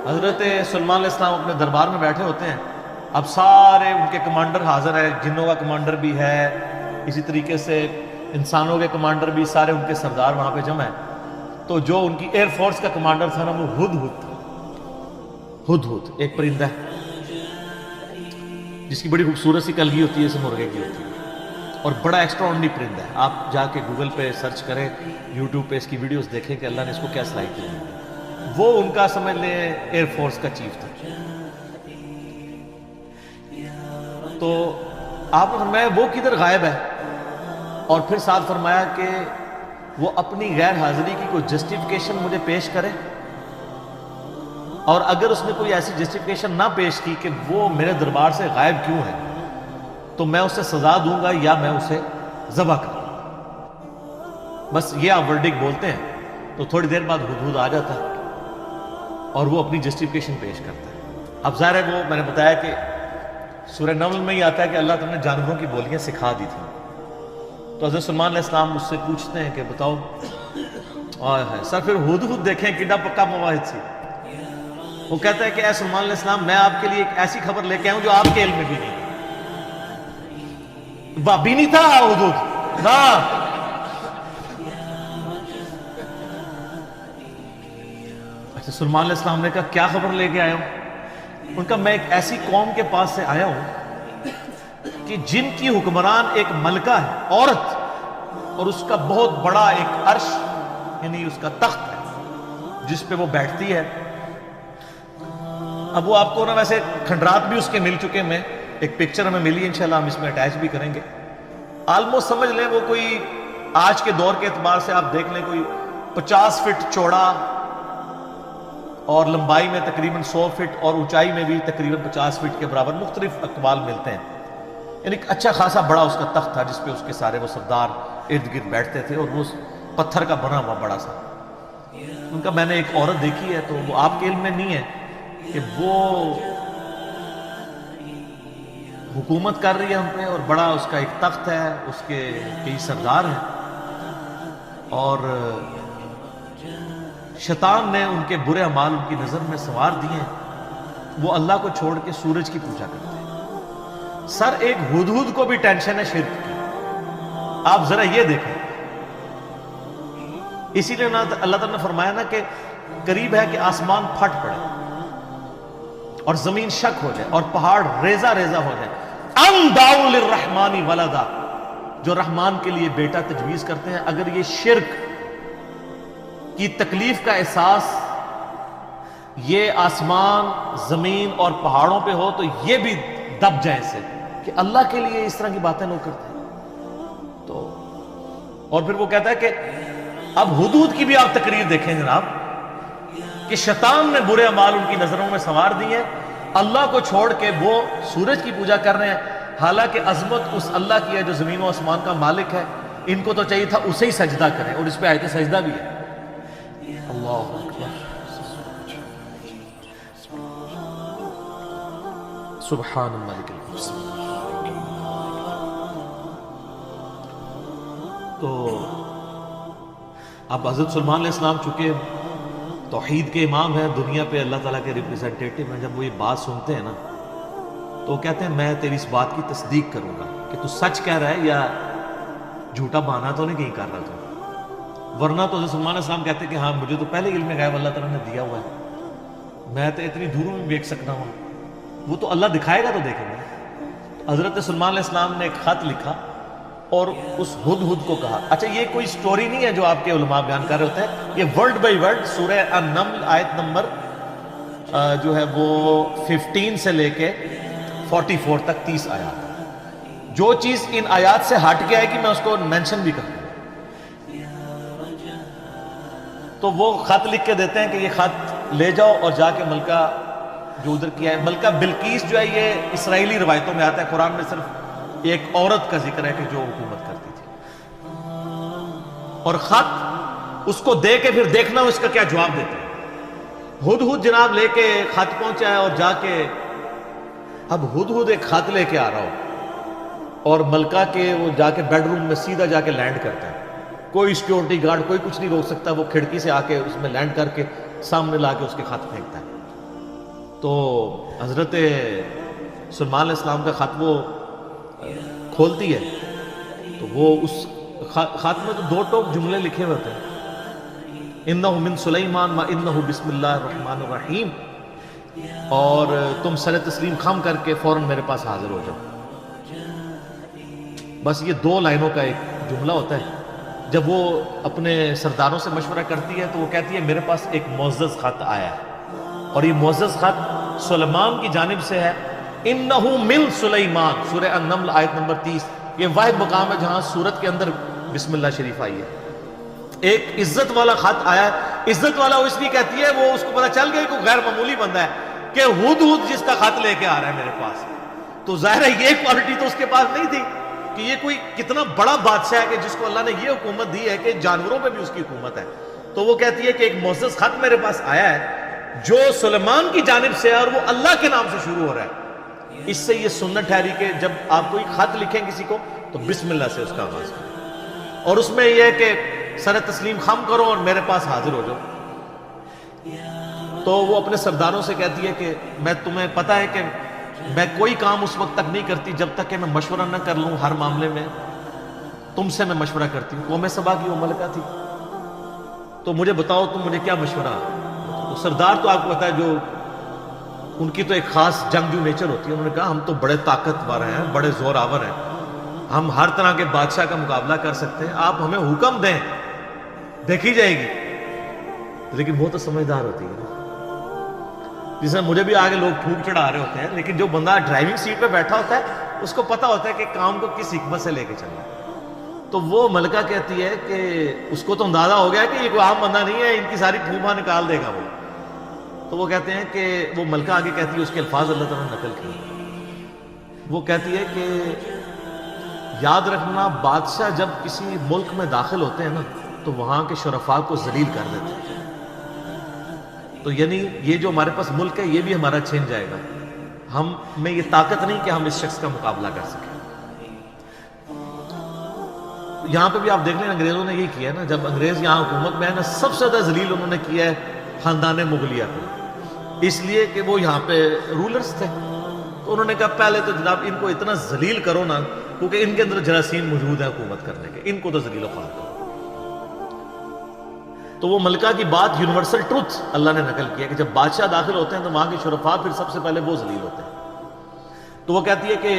حضرت سلیمان علیہ السلام اپنے دربار میں بیٹھے ہوتے ہیں، اب سارے ان کے کمانڈر حاضر ہیں، جنوں کا کمانڈر بھی ہے، اسی طریقے سے انسانوں کے کمانڈر بھی، سارے ان کے سردار وہاں پہ جمع ہیں۔ تو جو ان کی ایئر فورس کا کمانڈر تھا نا، وہ ہدہد تھا۔ ہدہد ایک پرندہ ہے جس کی بڑی خوبصورت سی کلگی ہوتی ہے، جیسے مرغے کی ہوتی ہے، اور بڑا ایکسٹراڈنری پرندہ ہے۔ آپ جا کے گوگل پہ سرچ کریں، یوٹیوب پہ اس کی ویڈیوز دیکھیں کہ اللہ نے اس کو کیا صلاحیت دی۔ وہ ان کا سمجھ لیں ایئر فورس کا چیف تھا۔ تو آپ نے فرمایا وہ کدھر غائب ہے، اور پھر ساتھ فرمایا کہ وہ اپنی غیر حاضری کی کوئی جسٹیفیکیشن مجھے پیش کرے، اور اگر اس نے کوئی ایسی جسٹیفیکیشن نہ پیش کی کہ وہ میرے دربار سے غائب کیوں ہے، تو میں اسے سزا دوں گا یا میں اسے ذبح کروں گا۔ بس یہ آپ ورڈک بولتے ہیں تو تھوڑی دیر بعد ہدہد آ جاتا ہے اور وہ اپنی جسٹیفیکیشن پیش کرتا ہے۔ اب ظاہر ہے وہ میں نے بتایا کہ سورہ نمل میں ہی آتا ہے کہ اللہ تعالیٰ نے جانوروں کی بولیاں سکھا دی تھیں۔ تو حضرت سلیمان علیہ السلام اس سے پوچھتے ہیں کہ بتاؤ، سر پھر ہدہد دیکھیں کڈا پکا مواحد سی۔ وہ کہتا ہے کہ اے سلیمان علیہ السلام، میں آپ کے لیے ایک ایسی خبر لے کے آؤں جو آپ کے علم میں بھی نہیں، بابی نہیں تھا ہدہد نا۔ اچھا، سلیمان علیہ السلام نے کہا کیا خبر لے کے آیا ہوں؟ ان کا میں ایک ایسی قوم کے پاس سے آیا ہوں کہ جن کی حکمران ایک ملکہ ہے، عورت، اور اس کا بہت بڑا ایک عرش یعنی اس کا تخت ہے جس پہ وہ بیٹھتی ہے۔ اب وہ آپ کو نا ویسے کھنڈرات بھی اس کے مل چکے، میں ایک پکچر ہمیں ملی، انشاءاللہ ہم اس میں اٹیچ بھی کریں گے۔ آلموسٹ سمجھ لیں وہ کوئی آج کے دور کے اعتبار سے آپ دیکھ لیں کوئی 50 فٹ چوڑا اور لمبائی میں تقریباً 100 فٹ اور اونچائی میں بھی تقریباً 50 فٹ کے برابر، مختلف اقوال ملتے ہیں۔ یعنی ایک اچھا خاصا بڑا اس کا تخت تھا جس پہ اس کے سارے وہ سردار ارد گرد بیٹھتے تھے، اور وہ پتھر کا بنا ہوا بڑا سا۔ ان کا میں نے ایک عورت دیکھی ہے، تو وہ آپ کے علم میں نہیں ہے کہ وہ حکومت کر رہی ہے ان پہ، اور بڑا اس کا ایک تخت ہے، اس کے کئی سردار ہیں، اور شیطان نے ان کے برے اعمال ان کی نظر میں سوار دیے ہیں۔ وہ اللہ کو چھوڑ کے سورج کی پوجا کرتے ہیں۔ سر ایک ہدہد کو بھی ٹینشن ہے شرک کی، آپ ذرا یہ دیکھیں۔ اسی لیے اللہ تعالیٰ نے فرمایا نا کہ قریب ہے کہ آسمان پھٹ پڑے اور زمین شک ہو جائے اور پہاڑ ریزہ ریزہ ہو جائے۔ ام دعوا للرحمن ولدا، جو رحمان کے لیے بیٹا تجویز کرتے ہیں، اگر یہ شرک کی تکلیف کا احساس یہ آسمان، زمین اور پہاڑوں پہ ہو تو یہ بھی دب جائیں سے کہ اللہ کے لیے اس طرح کی باتیں لوگ کرتے ہیں۔ تو اور پھر وہ کہتا ہے کہ اب ہدہد کی بھی آپ تقریر دیکھیں جناب، کہ شیطان نے برے اعمال ان کی نظروں میں سوار دی ہیں، اللہ کو چھوڑ کے وہ سورج کی پوجا کر رہے ہیں، حالانکہ عظمت اس اللہ کی ہے جو زمین و آسمان کا مالک ہے۔ ان کو تو چاہیے تھا اسے ہی سجدہ کریں، اور اس پہ آیت سجدہ بھی ہے۔ اللہ اکبر، سبحان الملک القدوس۔ تو اب حضرت سلیمان علیہ السلام چونکہ توحید کے امام ہیں، دنیا پہ اللہ تعالیٰ کے ریپریزنٹیٹیو ہیں، جب وہ یہ بات سنتے ہیں نا تو وہ کہتے ہیں میں تیری اس بات کی تصدیق کروں گا کہ تو سچ کہہ رہا ہے یا جھوٹا بہانا تو نہیں کہیں کر رہا تو، ورنہ تو حضرت سلیمان علیہ السلام کہتے ہیں کہ ہاں مجھے تو پہلے علم غیب اللہ تعالیٰ نے دیا ہوا ہے، میں تو اتنی دوروں میں دیکھ سکتا ہوں، وہ تو اللہ دکھائے گا تو دیکھیں گے۔ حضرت سلیمان علیہ السلام نے ایک خط لکھا اور اس ہدہد کو کہا۔ اچھا یہ کوئی سٹوری نہیں ہے جو آپ کے علماء بیان کر رہے ہوتے ہیں، یہ ورڈ بائی ورڈ سورہ النمل آیت نمبر جو ہے وہ 15 سے لے کے 44 تک 30 آیات۔ جو چیز ان آیات سے ہٹ کے آئے گی میں اس کو مینشن بھی کروں گا۔ تو وہ خط لکھ کے دیتے ہیں کہ یہ خط لے جاؤ اور جا کے ملکہ جو ادھر کیا ہے، ملکہ بلقیس جو ہے یہ اسرائیلی روایتوں میں آتا ہے، قرآن میں صرف ایک عورت کا ذکر ہے کہ جو حکومت کرتی تھی، اور خط اس کو دے کے پھر دیکھنا اس کا کیا جواب دیتے ہیں۔ ہدہد جناب لے کے خط پہنچا ہے، اور جا کے اب ہدہد ایک خط لے کے آ رہا ہو اور ملکہ کے وہ جا کے بیڈ روم میں سیدھا جا کے لینڈ کرتا ہے، کوئی سیکیورٹی گارڈ کوئی کچھ نہیں روک سکتا، وہ کھڑکی سے آ کے اس میں لینڈ کر کے سامنے لا کے اس کے خط پھینکتا ہے۔ تو حضرت سلیمان علیہ السلام کا خط وہ کھولتی ہے تو وہ اس خط میں تو 2 ٹوک جملے لکھے ہوئے ہوتے ہیں، انہ من سلیمان و انہ بسم اللہ الرحمن الرحیم، اور تم سر تسلیم خم کر کے فوراً میرے پاس حاضر ہو جاؤ۔ بس یہ 2 لائنوں کا ایک جملہ ہوتا ہے۔ جب وہ اپنے سرداروں سے مشورہ کرتی ہے تو وہ کہتی ہے میرے پاس ایک معزز خط آیا ہے، اور یہ معزز خط سلیمان کی جانب سے ہے۔ انہ من سلیمان، سورہ النمل آیت نمبر 30، یہ واحد مقام ہے جہاں سورت کے اندر بسم اللہ شریف آئی ہے۔ ایک عزت والا خط آیا ہے۔ عزت والا وہ اس لیے کہتی ہے، وہ اس کو پتہ چل گیا کہ غیر معمولی بندہ ہے کہ ہدہد جس کا خط لے کے آ رہا ہے میرے پاس، تو ظاہر ہے یہ کوالٹی تو اس کے پاس نہیں تھی کہ یہ کوئی کتنا بڑا بادشاہ ہے کہ جس کو اللہ نے یہ حکومت دی ہے کہ جانوروں پہ بھی اس کی حکومت ہے۔ تو وہ کہتی ہے کہ ایک معزز خط میرے پاس آیا ہے جو سلیمان کی جانب سے ہے اور وہ اللہ کے نام سے شروع ہو رہا ہے۔ اس سے یہ سنت ٹھہری کہ جب آپ کوئی خط لکھیں کسی کو تو بسم اللہ سے اس کا آغاز کریں، اور اس میں یہ ہے کہ سر تسلیم خم کرو اور میرے پاس حاضر ہو جاؤ۔ تو وہ اپنے سرداروں سے کہتی ہے کہ میں تمہیں پتہ ہے کہ میں کوئی کام اس وقت تک نہیں کرتی جب تک کہ میں مشورہ نہ کر لوں، ہر معاملے میں تم سے میں مشورہ کرتی ہوں۔ قوم سبا کی وہ ملکہ تھی، تو مجھے بتاؤ تم مجھے کیا مشورہ۔ تو سردار تو آپ کو پتا ہے جو ان کی تو ایک خاص جنگجو نیچر ہوتی ہے، انہوں نے کہا ہم تو بڑے طاقتور ہیں، بڑے زور آور ہیں، ہم ہر طرح کے بادشاہ کا مقابلہ کر سکتے ہیں، آپ ہمیں حکم دیں دیکھی جائے گی۔ لیکن وہ تو سمجھدار ہوتی ہے، جس میں مجھے بھی آگے لوگ پھونک چڑھا رہے ہوتے ہیں، لیکن جو بندہ ڈرائیونگ سیٹ پہ بیٹھا ہوتا ہے اس کو پتا ہوتا ہے کہ کام کو کس حکمت سے لے کے چلنا ہے۔ تو وہ ملکہ کہتی ہے کہ اس کو تو اندازہ ہو گیا کہ یہ کوئی عام بندہ نہیں ہے، ان کی ساری پھوپھا نکال دے گا وہ۔ تو وہ کہتے ہیں کہ وہ ملکہ آگے کہتی ہے، اس کے الفاظ اللہ تعالیٰ نے نقل کیے، وہ کہتی ہے کہ یاد رکھنا بادشاہ جب کسی ملک میں داخل ہوتے ہیں نا تو وہاں کے شرفاء کو ذلیل کر دیتے ہیں، تو یعنی یہ جو ہمارے پاس ملک ہے یہ بھی ہمارا چھین جائے گا، ہم میں یہ طاقت نہیں کہ ہم اس شخص کا مقابلہ کر سکیں۔ یہاں پہ بھی آپ دیکھ لیں انگریزوں نے یہ کیا ہے نا، جب انگریز یہاں حکومت میں ہے نا سب سے زیادہ ذلیل انہوں نے کیا ہے خاندان مغلیہ کو، اس لیے کہ وہ یہاں پہ رولرز تھے، تو انہوں نے کہا پہلے تو جناب ان کو اتنا ذلیل کرو نا، کیونکہ ان کے اندر جراثیم موجود ہے حکومت کرنے کے، ان کو تو ذلیل و خوار کرو۔ تو وہ ملکہ کی بات یونیورسل ٹروتھ اللہ نے نقل کیا کہ جب بادشاہ داخل ہوتے ہیں تو وہاں کے شرفاء پھر سب سے پہلے وہ ذلیل ہوتے ہیں۔ تو وہ کہتی ہے کہ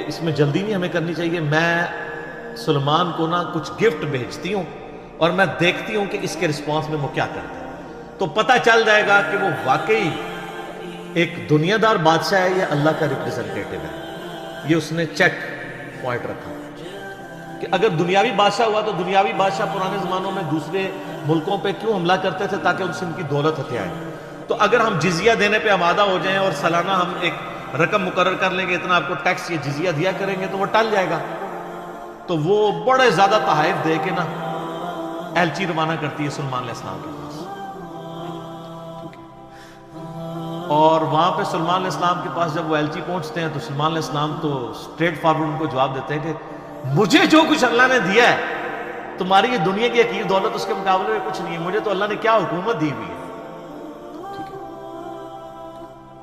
اس میں جلدی نہیں ہمیں کرنی چاہیے، میں سلیمان کو نا کچھ گفٹ بھیجتی ہوں اور میں دیکھتی ہوں کہ اس کے رسپانس میں وہ کیا کرتا ہے، تو پتہ چل جائے گا کہ وہ واقعی ایک دنیا دار بادشاہ ہے یا اللہ کا ریپریزنٹیٹو ہے۔ یہ اس نے چیک پوائنٹ رکھا کہ اگر دنیاوی بادشاہ ہوا تو دنیاوی بادشاہ پرانے زمانوں میں دوسرے ملکوں پہ کیوں حملہ کرتے تھے؟ تاکہ ان سے ان کی دولت ہتھیائے۔ تو اگر ہم جزیہ دینے پہ آمادہ ہو جائیں اور سالانہ ہم ایک رقم مقرر کر لیں گے اتنا آپ کو ٹیکس یا جزیہ دیا کریں گے تو وہ ٹل جائے گا۔ تو وہ بڑے زیادہ تحائف دے کے نا ایلچی روانہ کرتی ہے سلیمان علیہ السلام کے پاس، اور وہاں پہ سلیمان علیہ السلام کے پاس جب وہ ایلچی پہنچتے ہیں تو سلیمان علیہ السلام تو اسٹریٹ فارورڈ ان کو جواب دیتے ہیں کہ مجھے جو کچھ اللہ نے دیا ہے تمہاری یہ دنیا کی حقیر دولت اس کے مقابلے میں کچھ نہیں ہے، مجھے تو اللہ نے کیا حکومت دی ہوئی ہے۔ ٹھیک ہے،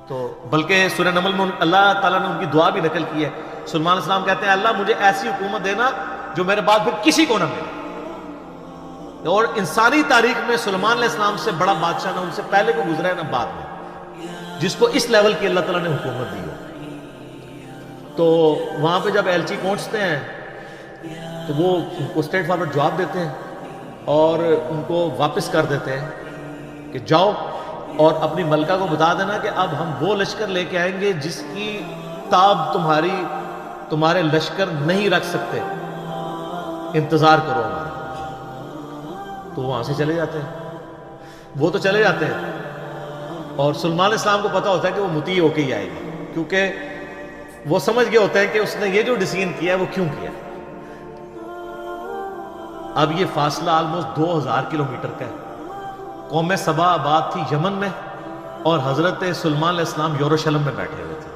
تو بلکہ سورہ نمل میں اللہ تعالیٰ نے ان کی دعا بھی نقل کی ہے۔ سلیمان علیہ السلام کہتے ہیں اللہ مجھے ایسی حکومت دینا جو میرے بعد پھر کسی کو نہ ملے، اور انسانی تاریخ میں سلیمان علیہ السلام سے بڑا بادشاہ نہ ان سے پہلے کو گزرا ہے نہ بعد میں جس کو اس لیول کی اللہ تعالیٰ نے حکومت دی ہو۔ تو وہاں پہ جب ایلچی پہنچتے ہیں تو وہ ان کو اسٹریٹ فارورڈ جواب دیتے ہیں اور ان کو واپس کر دیتے ہیں کہ جاؤ اور اپنی ملکہ کو بتا دینا کہ اب ہم وہ لشکر لے کے آئیں گے جس کی تاب تمہارے لشکر نہیں رکھ سکتے، انتظار کرو ہمارا۔ تو وہاں سے چلے جاتے ہیں، وہ تو چلے جاتے ہیں، اور سلیمان علیہ السلام کو پتا ہوتا ہے کہ وہ مطیع ہو کے ہی آئے گی، کیونکہ وہ سمجھ گئے ہوتے ہیں کہ اس نے یہ جو ڈیسیژن کیا ہے وہ کیوں کیا۔ اب یہ فاصلہ آلموسٹ 2000 کلومیٹر کا ہے۔ قوم سبا آباد تھی یمن میں اور حضرت سلیمان علیہ السلام یروشلم میں بیٹھے ہوئے تھے،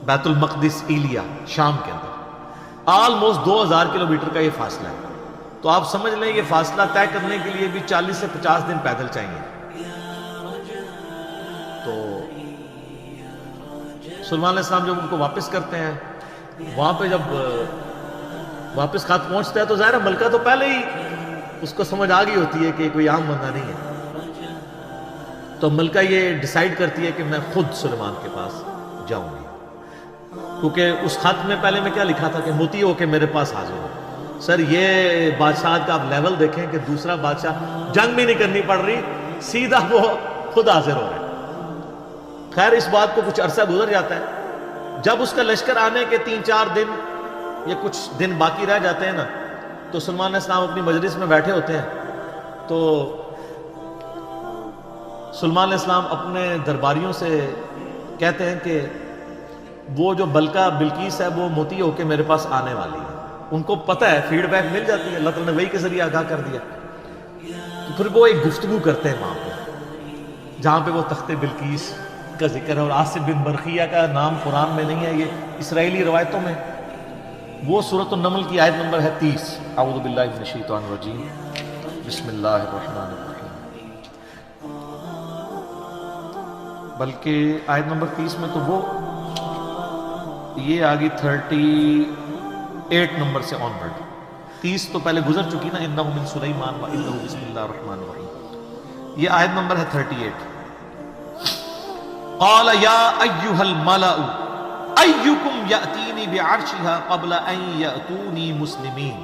بیت المقدس ایلیا شام کے اندر۔ آلموسٹ 2000 کلومیٹر کا یہ فاصلہ ہے، تو آپ سمجھ لیں یہ فاصلہ طے کرنے کے لیے بھی 40 سے 50 دن پیدل چاہیے۔ تو سلیمان علیہ السلام جب ان کو واپس کرتے ہیں، وہاں پہ جب واپس خط پہنچتا ہے تو ظاہر ہے ملکہ تو پہلے ہی اس کو سمجھ آ گئی ہوتی ہے کہ کوئی عام بندہ نہیں ہے، تو ملکہ یہ ڈیسائیڈ کرتی ہے کہ میں خود سلیمان کے پاس جاؤں گی، کیونکہ اس خط میں پہلے میں کیا لکھا تھا کہ موتی ہو کے میرے پاس حاضر ہو۔ سر یہ بادشاہ کا آپ لیول دیکھیں کہ دوسرا بادشاہ جنگ بھی نہیں کرنی پڑ رہی، سیدھا وہ خود حاضر ہو رہا ہے۔ خیر اس بات کو کچھ عرصہ گزر جاتا ہے، جب اس کا لشکر آنے کے 3-4 دن یا کچھ دن باقی رہ جاتے ہیں نا، تو سلیمان علیہ السلام اپنی مجلس میں بیٹھے ہوتے ہیں، تو سلیمان علیہ السلام اپنے درباریوں سے کہتے ہیں کہ وہ جو بلقیس ہے وہ موتی ہو کے میرے پاس آنے والی ہے۔ ان کو پتہ ہے، فیڈ بیک مل جاتی ہے، اللہ تعالیٰ نے وحی کے ذریعے آگاہ کر دیا، تو پھر وہ ایک گفتگو کرتے ہیں وہاں پہ، جہاں پہ وہ تخت بلقیس کا ذکر ہے، اور آصف بن برخیہ کا نام قرآن میں نہیں ہے، یہ اسرائیلی روایتوں میں۔ وہ سورۃ النمل کی آیت نمبر ہے 30۔ اعوذ باللہ من الشیطان الرجیم، بسم اللہ الرحمن الرحیم۔ بلکہ آیت نمبر 30 میں تو وہ یہ آگی 38 نمبر سے آن ورڈ، 30 تو پہلے گزر چکی نا، انہ من سلیمان و انہ بسم اللہ الرحمن الرحیم۔ یہ آیت نمبر ہے 38۔ قال یا ایھا الملأ ایکم یأتینی بعرشها قبل ان یأتونی مسلمین۔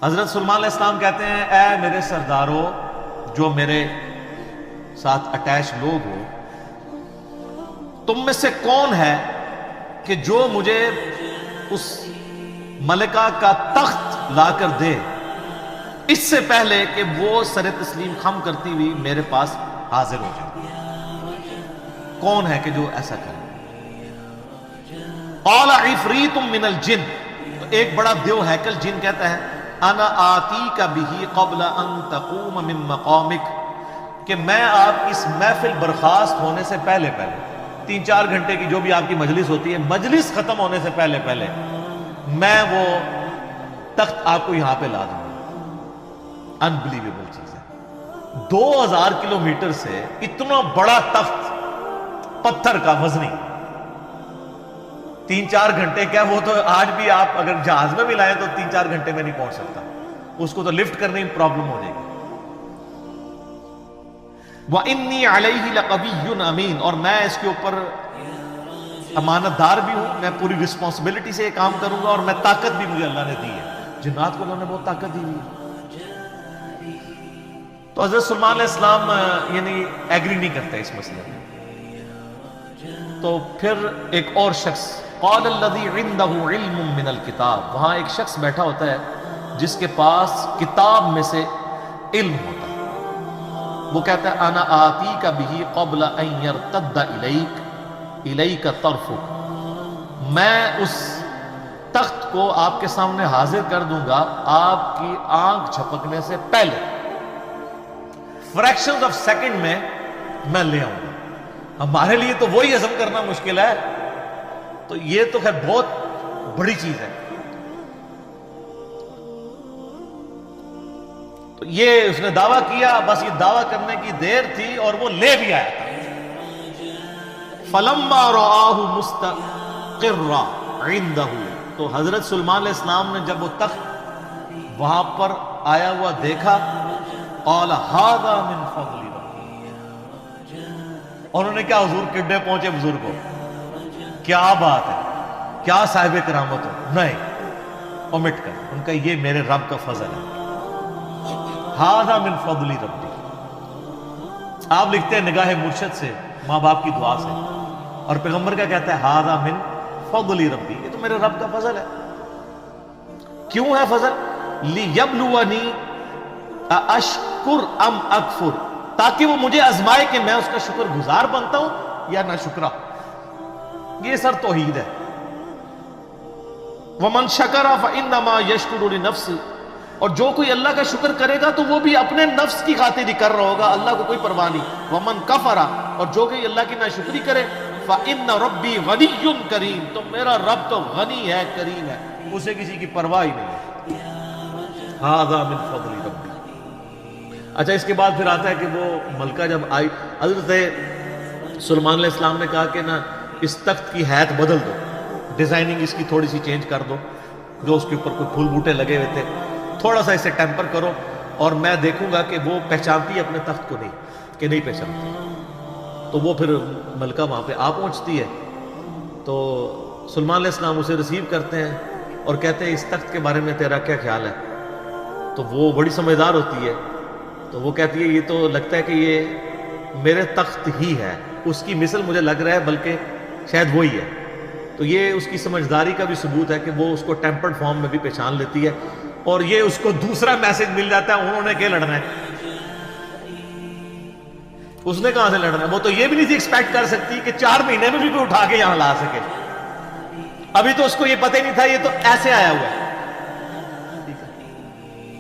حضرت سلیمان علیہ السلام کہتے ہیں اے میرے سردارو، جو میرے ساتھ اٹیچ لوگ ہو، تم میں سے کون ہے کہ جو مجھے اس ملکہ کا تخت لا کر دے اس سے پہلے کہ وہ سر تسلیم خم کرتی ہوئی میرے پاس حاضر ہو جائے؟ کون ہے کہ جو ایسا کرے؟ قال عفریت من الجن، تو ایک بڑا دیو ہیکل جن کہتا ہے انا آتیک بہ قبل ان تقوم من مقامک، کہ میں آپ اس محفل برخاست ہونے سے پہلے 3-4 گھنٹے کی جو بھی آپ کی مجلس ہوتی ہے، مجلس ختم ہونے سے پہلے میں وہ تخت آپ کو یہاں پہ لا دوں گا۔ انبلیویبل چیز ہے، 2000 کلومیٹر سے اتنا بڑا تخت پتھر کا وزنی، 3-4 گھنٹے کیا، وہ تو آج بھی آپ اگر جہاز میں بھی لائیں تو 3-4 گھنٹے میں نہیں پہنچ سکتا، اس کو تو لفٹ کرنے میں پرابلم ہو جائے گی۔ وَإِنِّي عَلَيْهِ لَقَوِيٌّ أَمِينٌ، اور میں اس کے اوپر امانت دار بھی ہوں، میں پوری رسپانسبلٹی سے یہ کام کروں گا، اور میں طاقت بھی مجھے اللہ نے دی ہے، جنات کو اللہ نے بہت طاقت دی ہوئی ہے۔ تو حضرت سلیمان علیہ السلام یعنی ایگری نہیں کرتے اس مسئلے میں۔ تو پھر ایک اور شخص، قال الذی عنده علم من الکتاب، وہاں ایک شخص بیٹھا ہوتا ہے جس کے پاس کتاب میں سے علم ہوتا ہے، وہ کہتا ہے انا آتیک بہ قبل ان یرتد الیک طرفک، میں اس تخت کو آپ کے سامنے حاضر کر دوں گا آپ کی آنکھ جھپکنے سے پہلے، فریکشنز آف سیکنڈ میں لے آؤں گا۔ ہمارے لیے تو وہی ہضم کرنا مشکل ہے، تو یہ تو خیر بہت بڑی چیز ہے۔ تو یہ اس نے دعویٰ کیا، بس یہ دعویٰ کرنے کی دیر تھی اور وہ لے بھی آیا تھا۔ فَلَمَّا رَآهُ مُسْتَقِرًّا عِندَهُ، تو حضرت سلیمان علیہ السلام نے جب وہ تخت وہاں پر آیا ہوا دیکھا، قَالَ هَذَا مِن فَضْلِ رَبِّي، اور انہوں نے کیا، حضور کڈے پہنچے بزرگ کو، کیا بات ہے، کیا صاحب کرامت ہو، نہیں اومٹ کر، ان کا یہ میرے رب کا فضل ہے، ہذا من فضل ربی۔ آپ لکھتے ہیں نگاہ مرشد سے، ماں باپ کی دعا سے، اور پیغمبر کیا کہتا ہے، ہذا من فضل ربی، یہ تو میرے رب کا فضل ہے۔ کیوں ہے فضل؟ لیبلونی اشکر ام اکفر، تاکہ وہ مجھے آزمائے کہ میں اس کا شکر گزار بنتا ہوں یا نہ شکرا۔ یہ سر توحید ہے۔ وَمَنْ شَكَرَ فَإِنَّمَا يَشْكُرُ لِنَفْسِ، اور جو کوئی اللہ کا شکر کرے گا تو وہ بھی اپنے نفس کی خاطر ہی کر رہا ہوگا، اللہ کو کوئی پرواہ نہیں۔ وَمَنْ كَفَرَ، اور جو کوئی اللہ کی ناشکری کرے، فَإِنَّ رَبِّي غَنِيٌّ كَرِيمٌ، تو میرا رب تو غنی ہے، کریم ہے، اسے کسی کی پرواہ ہی نہیں ہے۔ هَذَا مِنْ فَضْلِ رَبِّي۔ اچھا اس کے بعد پھر آتا ہے کہ وہ ملکہ جب آئی، حضرت سلیمان علیہ السلام نے کہا کہ نا اس تخت کی حیت بدل دو، ڈیزائننگ اس کی تھوڑی سی چینج کر دو، جو اس کے اوپر کوئی پھول بوٹے لگے ہوئے تھے تھوڑا سا اسے ٹیمپر کرو، اور میں دیکھوں گا کہ وہ پہچانتی ہے اپنے تخت کو نہیں کہ نہیں پہچانتی۔ تو وہ پھر ملکہ وہاں پہ آ پہنچتی ہے، تو سلیمان علیہ السلام اسے ریسیو کرتے ہیں اور کہتے ہیں اس تخت کے بارے میں تیرا کیا خیال ہے؟ تو وہ بڑی سمجھدار ہوتی ہے، تو وہ کہتی ہے یہ تو لگتا ہے کہ یہ میرے تخت ہی ہے، اس کی مثل مجھے لگ رہا ہے بلکہ شاید وہی ہے۔ تو یہ اس کی سمجھداری کا بھی ثبوت ہے کہ وہ اس کو ٹیمپرڈ فارم میں بھی پہچان لیتی ہے، اور یہ اس کو دوسرا میسج مل جاتا ہے انہوں نے کیا لڑنا ہے، اس نے کہاں سے لڑنا ہے؟ وہ تو یہ بھی نہیں تھی ایکسپیکٹ کر سکتی کہ 4 مہینے میں بھی کوئی اٹھا کے یہاں لا سکے، ابھی تو اس کو یہ پتہ ہی نہیں تھا، یہ تو ایسے آیا ہوا ہے۔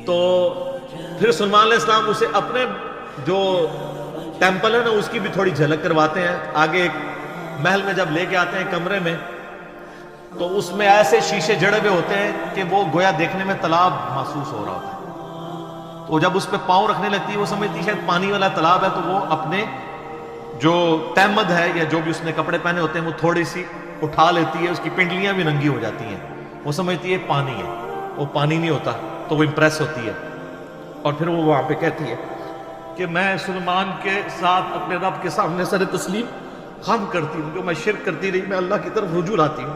تو پھر سلیمان علیہ السلام اسے اپنے جو ٹیمپل ہے نا اس کی بھی تھوڑی جھلک کرواتے ہیں، آگے ایک محل میں جب لے کے آتے ہیں کمرے میں، تو اس میں ایسے شیشے جڑے ہوئے ہوتے ہیں کہ وہ گویا دیکھنے میں تالاب محسوس ہو رہا ہوتا ہے۔ تو جب اس پہ پاؤں رکھنے لگتی ہے وہ سمجھتی ہے شاید پانی والا تالاب ہے، تو وہ اپنے جو تہمد ہے یا جو بھی اس نے کپڑے پہنے ہوتے ہیں وہ تھوڑی سی اٹھا لیتی ہے، اس کی پنڈلیاں بھی ننگی ہو جاتی ہیں، وہ سمجھتی ہے پانی ہے، وہ پانی نہیں ہوتا، تو وہ امپریس ہوتی ہے، اور پھر وہ وہاں پہ کہتی ہے کہ میں سلیمان کے ساتھ اپنے رب کے سامنے سر تسلیم خم کرتی ہوں، جو میں شرک کرتی رہی میں اللہ کی طرف رجوع لاتی ہوں۔